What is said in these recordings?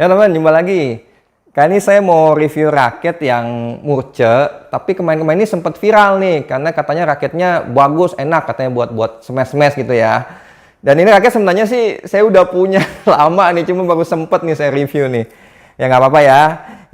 Ya teman, jumpa lagi. Kali ini saya mau review raket yang Murce, tapi kemarin-kemarin ini sempat viral nih, karena katanya raketnya bagus, enak, katanya buat smash-smash gitu ya. Dan ini raket sebenarnya sih saya udah punya lama nih, cuma baru sempet nih saya review nih. Ya nggak apa-apa ya.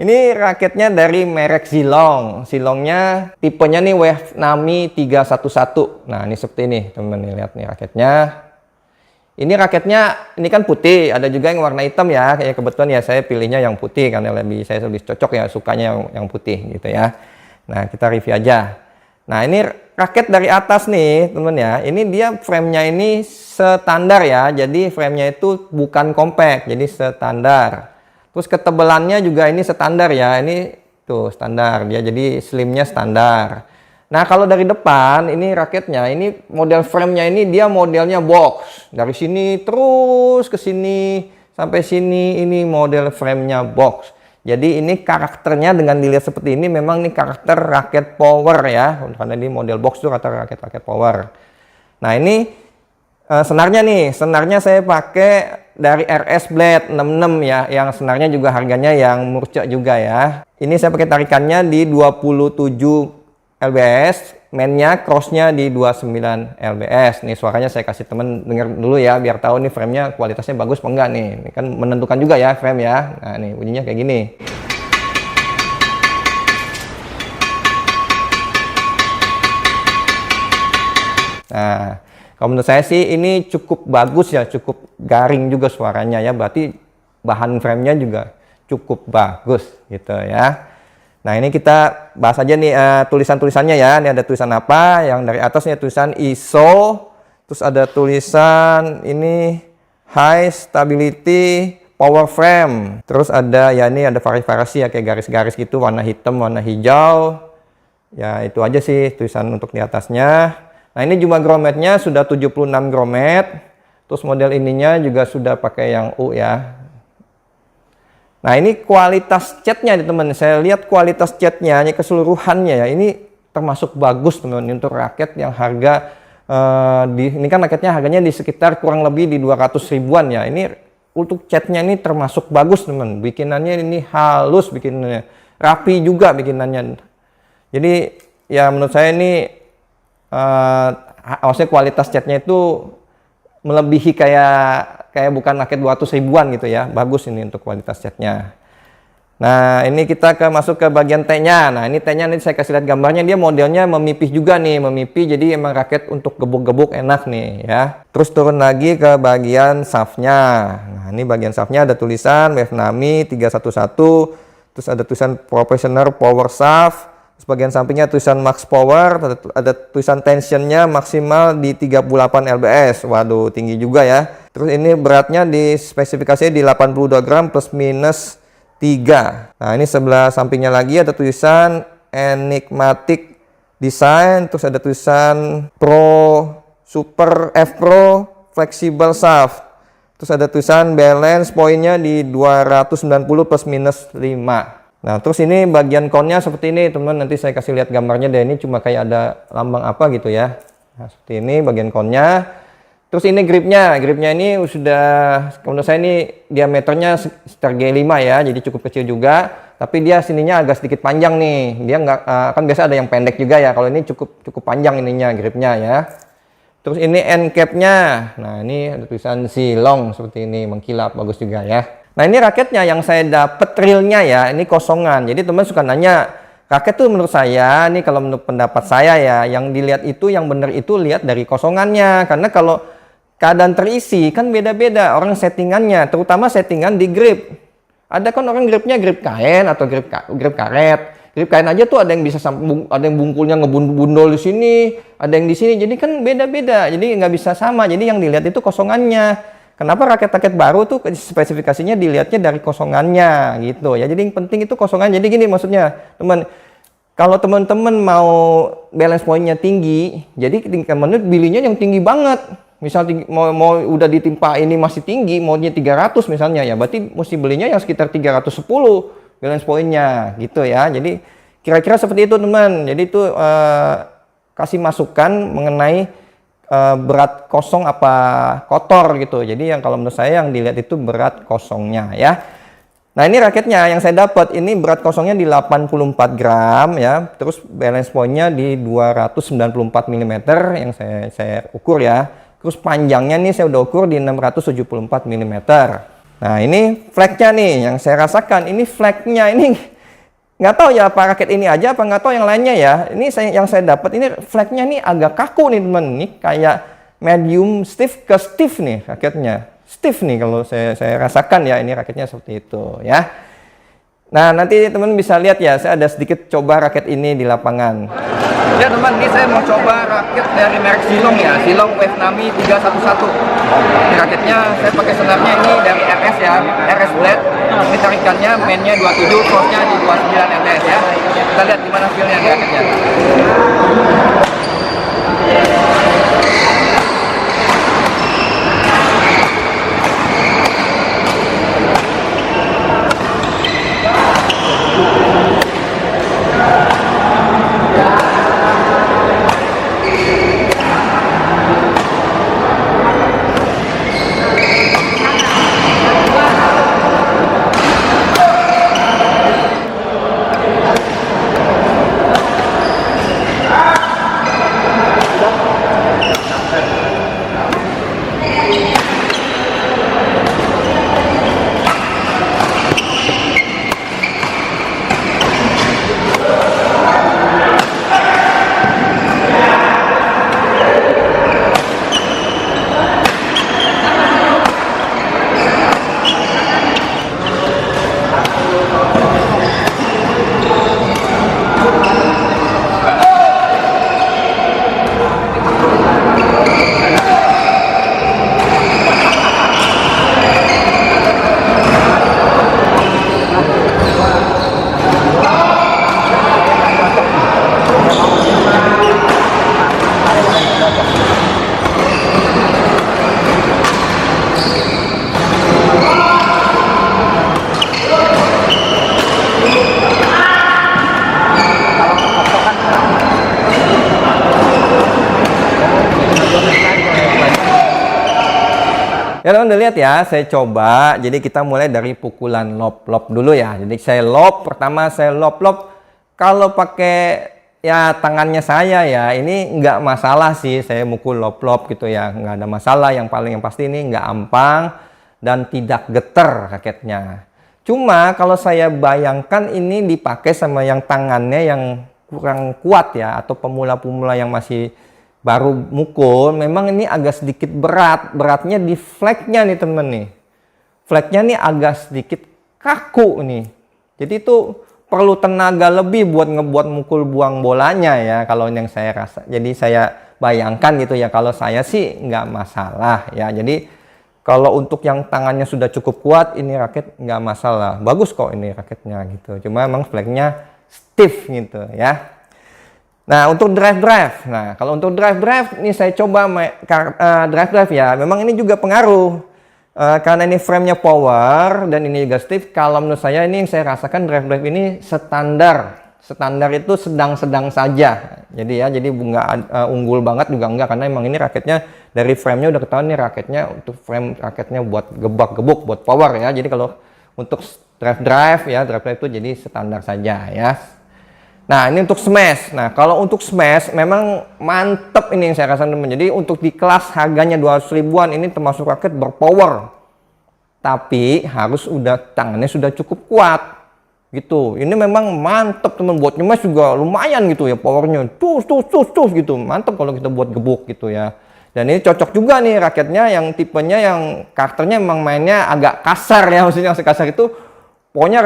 Ini raketnya dari merek Zilong. Zilongnya tipenya nih Wave Nami 311. Nah ini seperti ini, teman-teman nih, lihat nih raketnya. Ini raketnya, ini kan putih, ada juga yang warna hitam ya. Kayak kebetulan ya saya pilihnya yang putih karena saya lebih cocok ya, sukanya yang putih gitu ya. Nah, kita review aja. Nah, ini raket dari atas nih, teman ya. Ini dia framenya ini standar ya. Jadi framenya itu bukan compact, jadi standar. Terus ketebalannya juga ini standar ya. Ini tuh standar dia, jadi slimnya standar. Nah, kalau dari depan ini raketnya, ini model framenya ini dia modelnya box. Dari sini terus ke sini sampai sini ini model framenya box. Jadi ini karakternya dengan dilihat seperti ini memang ini karakter raket power ya. Karena ini model box tuh kata raket power. Nah, ini senarnya nih, senarnya saya pakai dari RS Blade 66 ya, yang senarnya juga harganya yang Murce juga ya. Ini saya pakai tarikannya di 27 lbs, mainnya crossnya di 29 lbs. Nih suaranya saya kasih temen denger dulu ya, biar tahu nih framenya kualitasnya bagus apa enggak nih. Ini kan menentukan juga ya frame ya. Nah nih bunyinya kayak gini. Nah kalau menurut saya sih ini cukup bagus ya, cukup garing juga suaranya ya, berarti bahan framenya juga cukup bagus gitu ya. Nah ini kita bahas aja nih tulisan-tulisannya ya. Ini ada tulisan apa? Yang dari atasnya tulisan ISO, terus ada tulisan ini High Stability Power Frame. Terus ada ya ini ada variasi ya kayak garis-garis gitu, warna hitam, warna hijau. Ya itu aja sih tulisan untuk di atasnya. Nah ini jumlah grometnya sudah 76 gromet. Terus model ininya juga sudah pakai yang U ya. Nah ini kualitas catnya nih teman, saya lihat kualitas catnya ini keseluruhannya ya, ini termasuk bagus teman untuk raket yang harga ini kan raketnya harganya di sekitar kurang lebih di 200 ribuan ya. Ini untuk catnya ini termasuk bagus teman, bikinannya ini halus, bikinannya rapi juga bikinannya. Jadi ya menurut saya ini maksudnya kualitas catnya itu melebihi kayak bukan raket 200 ribuan gitu ya. Bagus ini untuk kualitas catnya. Nah ini kita masuk ke bagian T-nya. Nah ini T-nya nih saya kasih lihat gambarnya, dia modelnya memipih juga nih, memipih, jadi emang raket untuk gebuk-gebuk enak nih ya. Terus turun lagi ke bagian shaftnya. Nah ini bagian shaftnya ada tulisan Wave Nami 311, terus ada tulisan Professional Power Shaft. Terus bagian sampingnya tulisan Max Power, ada tulisan tensionnya maksimal di 38 lbs. Waduh, tinggi juga ya. Terus ini beratnya di spesifikasinya di 82 gram plus minus 3. Nah, ini sebelah sampingnya lagi ada tulisan Enigmatic Design, terus ada tulisan Pro Super F Pro Flexible Shaft. Terus ada tulisan balance pointnya di 290 plus minus 5. Nah terus ini bagian connya seperti ini teman, nanti saya kasih lihat gambarnya deh, ini cuma kayak ada lambang apa gitu ya. Nah seperti ini bagian connya. Terus ini gripnya ini sudah menurut saya ini diameternya sekitar G5 ya, jadi cukup kecil juga, tapi dia sininya agak sedikit panjang nih, dia nggak kan biasa ada yang pendek juga ya, kalau ini cukup panjang ininya gripnya ya. Terus ini end capnya, nah ini ada tulisan Zilong seperti ini, mengkilap, bagus juga ya. Nah ini raketnya yang saya dapet realnya ya, ini kosongan. Jadi teman suka nanya, raket tuh menurut saya, ini kalau menurut pendapat saya ya, yang dilihat itu, yang benar itu lihat dari kosongannya. Karena kalau keadaan terisi kan beda-beda orang settingannya, terutama settingan di grip. Ada kan orang gripnya grip kain atau grip karet. Grip kain aja tuh ada yang bisa ada yang bungkulnya ngebundol di sini, ada yang di sini. Jadi kan beda-beda, jadi nggak bisa sama. Jadi yang dilihat itu kosongannya. Kenapa raket-raket baru tuh spesifikasinya dilihatnya dari kosongannya gitu ya. Jadi yang penting itu kosongan. Jadi gini maksudnya teman, kalau teman-teman mau balance pointnya tinggi, jadi teman-teman belinya yang tinggi banget. Misal mau udah ditimpa ini masih tinggi, maunya 300 misalnya ya, berarti mesti belinya yang sekitar 310 balance pointnya gitu ya. Jadi kira-kira seperti itu teman. Jadi itu kasih masukan mengenai berat kosong apa kotor gitu. Jadi yang kalau menurut saya yang dilihat itu berat kosongnya ya. Nah ini raketnya yang saya dapat, ini berat kosongnya di 84 gram ya, terus balance point-nya di 294 mm yang saya ukur ya, terus panjangnya nih saya udah ukur di 674 mm. Nah ini flagnya nih yang saya rasakan, ini flagnya ini nggak tahu ya apa raket ini aja apa nggak tahu yang lainnya ya. Ini yang saya dapat ini flagnya nih agak kaku nih teman, nih kayak medium stiff ke stiff nih raketnya. Stiff nih kalau saya rasakan ya, ini raketnya seperti itu ya. Nah nanti teman bisa lihat ya, saya ada sedikit coba raket ini di lapangan. Ya teman, ini saya mau coba raket dari merek Silong ya, Silong Wave Nami 311. Ini raketnya saya pakai senarnya ini dari RS ya, RS Blade. Ini tarikannya mainnya 27, force-nya di 29 ms ya. Kita lihat gimana feel-nya di raketnya. Ya teman udah lihat ya, saya coba. Jadi kita mulai dari pukulan lob dulu ya. Jadi saya pertama saya lob. Kalau pakai ya tangannya saya ya, ini nggak masalah sih. Saya mukul lob gitu ya, nggak ada masalah. Yang pasti ini nggak ampang dan tidak getar raketnya. Cuma kalau saya bayangkan ini dipakai sama yang tangannya yang kurang kuat ya, atau pemula-pemula yang masih baru mukul, memang ini agak sedikit beratnya di flagnya nih temen nih. Flagnya nih agak sedikit kaku nih. Jadi itu perlu tenaga lebih buat ngebuat mukul buang bolanya ya, kalau yang saya rasa. Jadi saya bayangkan gitu ya, kalau saya sih nggak masalah ya. Jadi kalau untuk yang tangannya sudah cukup kuat, ini raket nggak masalah. Bagus kok ini raketnya gitu. Cuma emang flagnya stiff gitu ya. Nah untuk drive, nah kalau untuk drive ini saya coba drive ya, memang ini juga pengaruh karena ini framenya power dan ini juga stiff. Kalau menurut saya ini yang saya rasakan drive ini standar itu sedang-sedang saja. Jadi ya, jadi nggak unggul banget juga enggak, karena emang ini raketnya dari framenya udah ketahuan nih raketnya untuk frame raketnya buat gebuk buat power ya. Jadi kalau untuk drive itu jadi standar saja ya. Nah ini untuk smash. Nah kalau untuk smash memang mantep ini yang saya rasakan teman. Jadi untuk di kelas harganya 200 ribuan ini termasuk raket berpower. Tapi harus tangannya sudah cukup kuat gitu. Ini memang mantep teman, buat nyemes juga lumayan gitu ya powernya. Cus gitu. Mantep kalau kita buat gebuk gitu ya. Dan ini cocok juga nih raketnya yang tipenya yang karakternya memang mainnya agak kasar ya. Maksudnya kasar itu pokoknya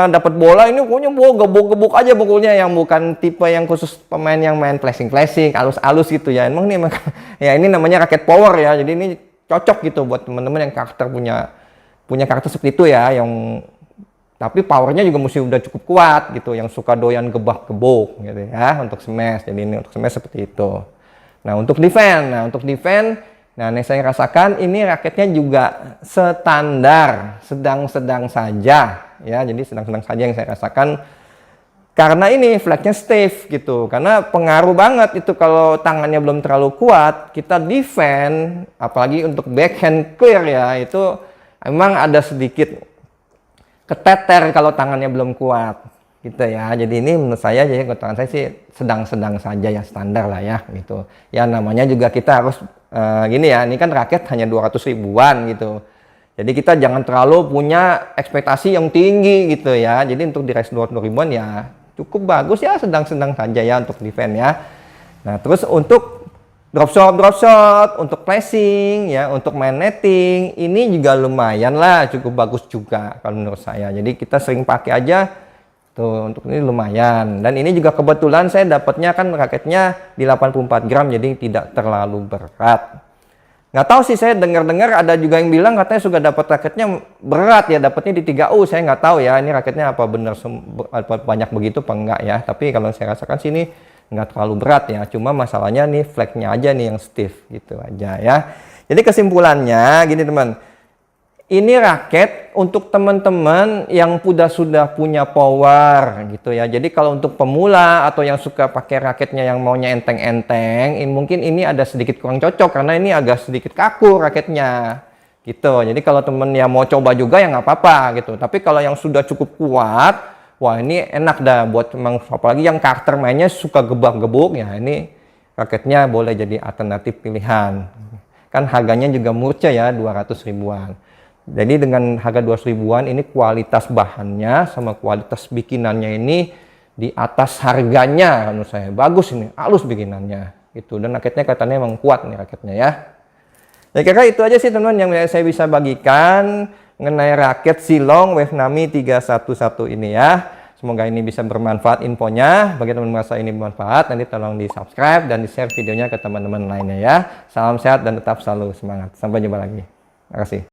dapat bola ini pokoknya gebuk aja pukulnya, yang bukan tipe yang khusus pemain yang main flashing halus gitu ya. Emang ini ya ini namanya raket power ya. Jadi ini cocok gitu buat teman-teman yang karakter punya karakter seperti itu ya, yang tapi powernya juga mesti udah cukup kuat gitu, yang suka doyan gebuk gitu ya untuk smash. Jadi ini untuk smash seperti itu. Nah untuk defense, nah ini saya rasakan ini raketnya juga standar, sedang-sedang saja ya. Jadi sedang-sedang saja yang saya rasakan, karena ini flagnya stiff gitu. Karena pengaruh banget itu kalau tangannya belum terlalu kuat, kita defend, apalagi untuk backhand clear ya, itu emang ada sedikit keteter kalau tangannya belum kuat gitu ya. Jadi ini menurut saya, jadi untuk tangan saya sih sedang-sedang saja ya, standar lah ya gitu ya. Namanya juga kita harus gini ya, ini kan raket hanya 200 ribuan gitu, jadi kita jangan terlalu punya ekspektasi yang tinggi gitu ya. Jadi untuk di race 200 ribuan ya cukup bagus ya, sedang-sedang saja ya untuk defense ya. Nah terus untuk drop shot, untuk flashing ya, untuk main netting, ini juga lumayan lah, cukup bagus juga kalau menurut saya. Jadi kita sering pakai aja tuh, untuk ini lumayan. Dan ini juga kebetulan saya dapatnya kan raketnya di 84 gram, jadi tidak terlalu berat. Nggak tahu sih, saya dengar-dengar ada juga yang bilang katanya sudah dapat raketnya berat ya, dapatnya di 3U. Saya nggak tahu ya ini raketnya apa benar banyak begitu apa enggak ya. Tapi kalau saya rasakan sini nggak terlalu berat ya, cuma masalahnya nih flagnya aja nih yang stiff gitu aja ya. Jadi kesimpulannya gini teman, ini raket untuk teman-teman yang sudah punya power gitu ya. Jadi kalau untuk pemula atau yang suka pakai raketnya yang maunya enteng-enteng, mungkin ini ada sedikit kurang cocok karena ini agak sedikit kaku raketnya gitu. Jadi kalau temen yang mau coba juga ya nggak apa-apa gitu. Tapi kalau yang sudah cukup kuat, wah ini enak dah buat memang, apalagi yang karakter mainnya suka gebak-gebuk ya, ini raketnya boleh jadi alternatif pilihan. Kan harganya juga murah ya, 200 ribuan. Jadi dengan harga 200 ribuan ini kualitas bahannya sama kualitas bikinannya ini di atas harganya menurut saya. Bagus ini, halus bikinannya gitu. Dan raketnya katanya emang kuat nih raketnya ya. Ya kira-kira itu aja sih teman-teman yang saya bisa bagikan mengenai raket Silong Wave Nami 311 ini ya. Semoga ini bisa bermanfaat infonya. Bagi teman-teman merasa ini bermanfaat, nanti tolong di subscribe dan di share videonya ke teman-teman lainnya ya. Salam sehat dan tetap selalu semangat. Sampai jumpa lagi. Terima kasih.